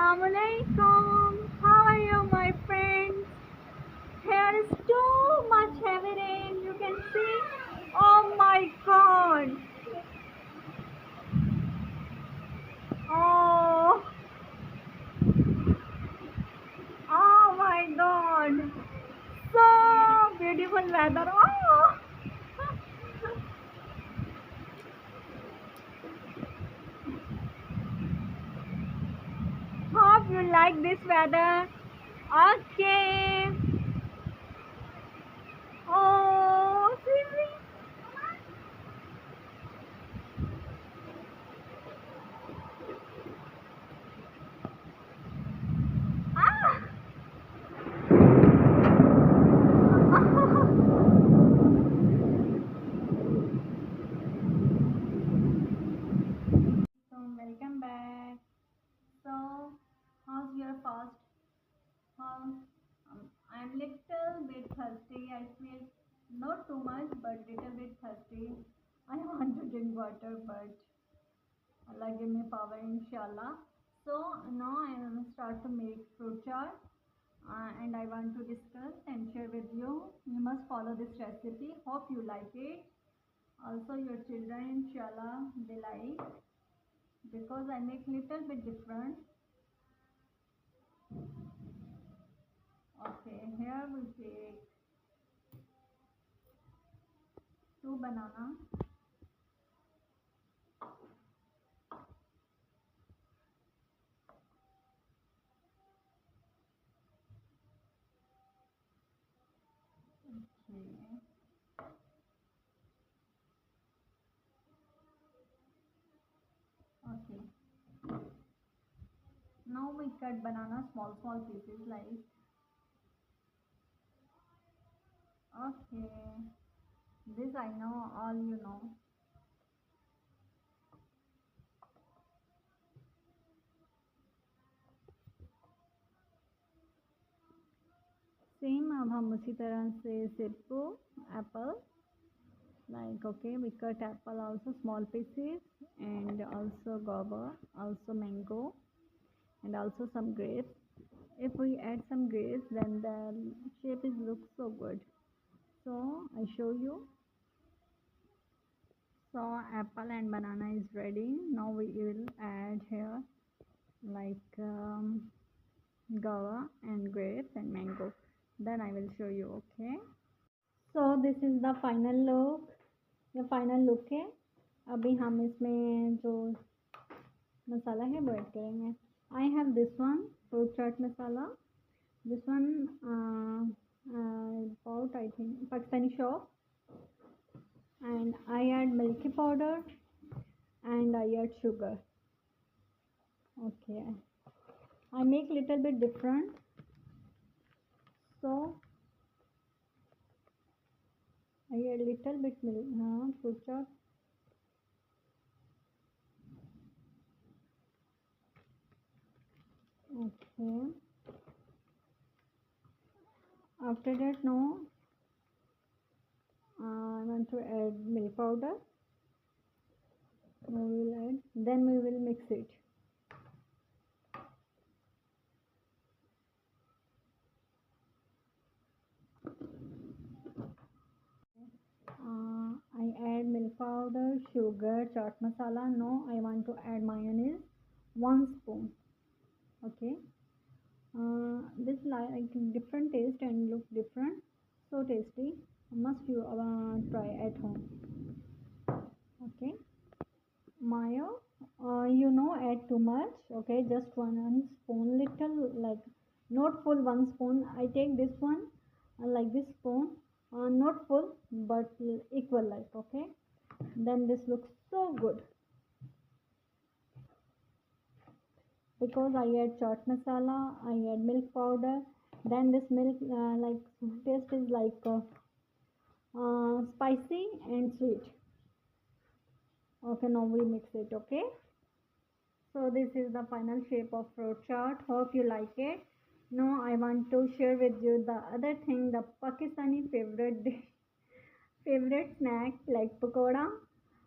Assalamualaikum. How are you, my friends? Here is too much heavy rain. You can see. Oh my God. Oh, oh my God. So beautiful weather. Oh, hope you like this weather. Okay. Oh, see. Ah. So welcome back. So, how's your fast? How? I'm little bit thirsty. I feel not too much, but little bit thirsty. I want to drink water, but Allah give me power, inshallah. So now I am start to make fruit chart, and I want to discuss and share with you. You must follow this recipe. Hope you like it. Also, your children, inshallah, they like because I make little bit different. Okay, here we take two banana. Okay, okay. Now we cut banana small pieces like okay. This I know, all you know. Same अब हम उसी तरह से सेब को Apple like okay we cut apple also small pieces and also guava also mango and also some grapes. If we add some grapes then the shape is looks so good. So I show you. So apple and banana is ready. Now we will add here like guava and grapes and mango. Then I will show you. Okay, so this is the final look. ये final look है. अभी हम इसमें जो मसाला है वो add करेंगे. I have this one fruit chaat masala. This one about I think Pakistani shop, and I add milky powder and I add sugar. Okay, I make little bit different. So I add little bit fruit chop. Okay. After that, now I want to add milk powder. Now we will add. Then we will mix it. I add milk powder, sugar, chaat masala. Now I want to add mayonnaise, 1 spoon. Okay. This like different taste and look different. So tasty. Must you try at home. Okay. Mayo, you know, add too much. Okay, just 1 spoon, little like not full 1 spoon. I take this one like this spoon, not full but equal like. Okay, then this looks so good because I add chaat masala, I add milk powder. Then this milk like taste is like spicy and sweet. Okay, now we mix it. Okay, so this is the final shape of fruit chart. Hope you like it. Now I want to share with you the other thing, the Pakistani favorite dish, favorite snack like pakoda.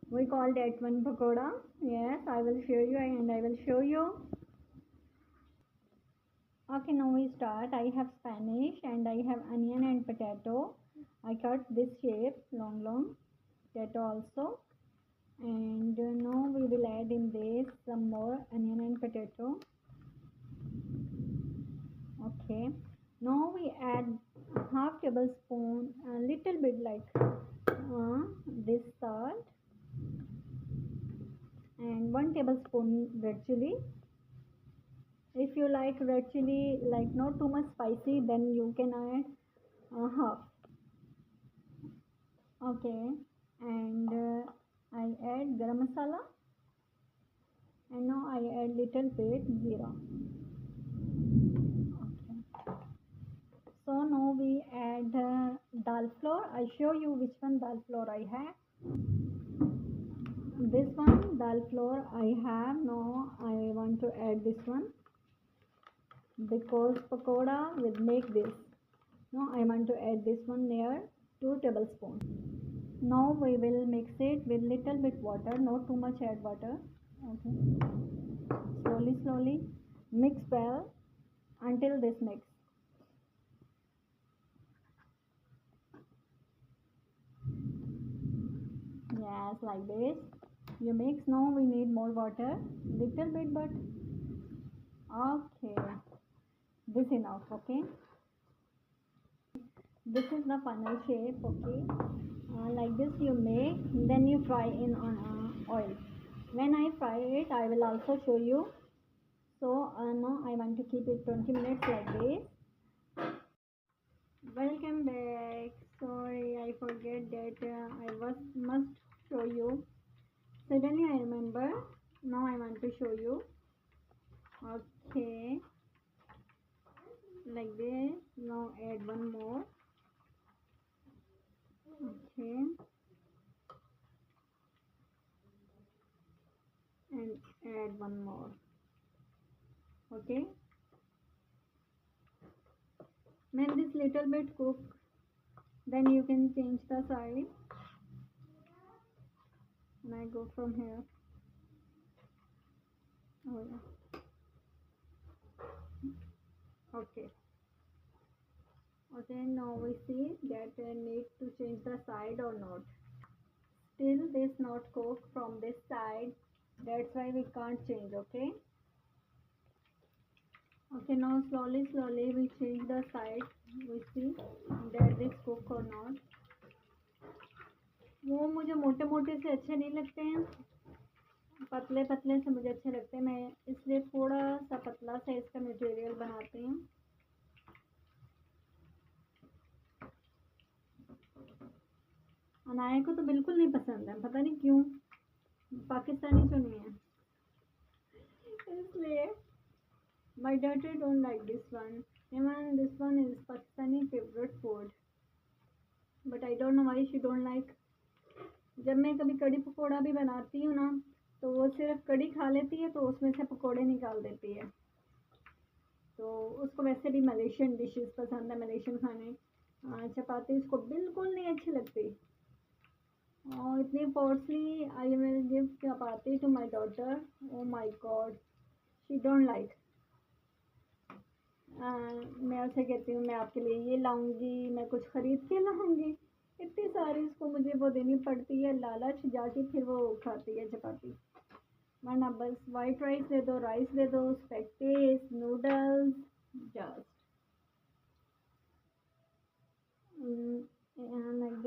We call that one pakoda. Yes, I will show you and I will show you. Okay, now we start. I have Spanish and I have onion and potato. I cut this shape, long potato also. And now we will add in this some more onion and potato. Okay, now we add half tablespoon, a little bit like this salt, and 1 tablespoon red chili. If you like red chili like not too much spicy, then you can add half. Okay, and I add garam masala, and now I add little bit zira. Okay, so now we add dal flour. I show you which one dal flour I have. This one dal flour I have. Now I want to add this one because pakoda will make this. Now I want to add this one near 2 tablespoons. Now we will mix it with little bit water, not too much add water. Okay, slowly mix well until this mix. Yes, like this you mix. Now we need more water, little bit, but okay, this enough. Okay, this is the final shape. Okay, like this you make, then you fry in on oil. When I fry it, I will also show you. So now I want to keep it 20 minutes like this. Welcome back. Sorry, I forget that must show you. Suddenly I remember. Now I want to show you. Okay, like this. Now add one more. Okay, and add one more. Okay, when this little bit cook, then you can change the side. And I go from here. Oh yeah. Okay. Okay, now we see that need to change the side or not. Still this not cook from this side. That's why we can't change. Okay. Okay, now slowly we change the side. We see that this cook or not. वो मुझे मोटे मोटे से अच्छे नहीं लगते हैं, पतले पतले से मुझे अच्छे लगते हैं। मैं इसलिए थोड़ा सा पतला सा इसका मटेरियल बनाती हूँ। अनाया को तो बिल्कुल नहीं पसंद है, पता नहीं क्यों, पाकिस्तानी तो नहीं है इसलिए। My daughter don't like this one. Even this one is Pakistani favorite food. But I don't know why she don't like. जब मैं कभी कड़ी पकोड़ा भी बनाती हूँ ना, तो वो सिर्फ कड़ी खा लेती है, तो उसमें से पकोड़े निकाल देती है। तो उसको वैसे भी मलेशियन डिशेस पसंद है, मलेशियन खाने। चपाती उसको बिल्कुल नहीं अच्छी लगती। और इतनी forcely I will give chapati to my daughter. Oh my god, she don't like. मैं उसे कहती हूँ मैं आपके लिए ये लाऊंगी, मैं कुछ ख़रीद के लाऊंगी, इतनी सारी उसको मुझे वो देनी पड़ती है, लालच जाके फिर वो खाती है चपाती। वरना बस वाइट राइस दे दो, राइस दे दो, spaghetti, noodles, just like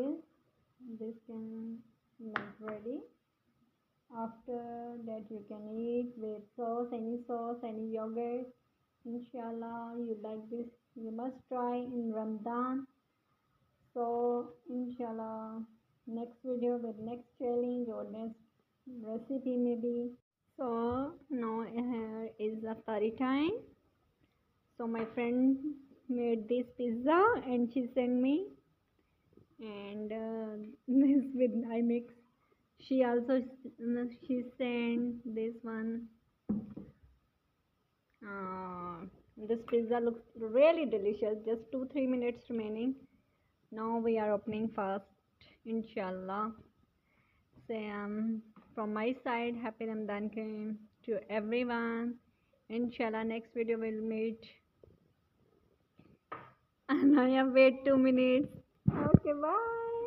this can make ready. After that you can eat with sauce, any yogurt. Inshallah, you like this, you must try in Ramadan. So inshallah, next video with next challenge or next recipe maybe. So now here is iftari time. So my friend made this pizza and she sent me, and this with I mix. She also she sent this one. This pizza looks really delicious. Just 2-3 minutes remaining. Now we are opening fast, inshallah. Say from my side, happy Ramadan to everyone. Inshallah, next video we'll meet Naya, wait 2 minutes. Okay, bye.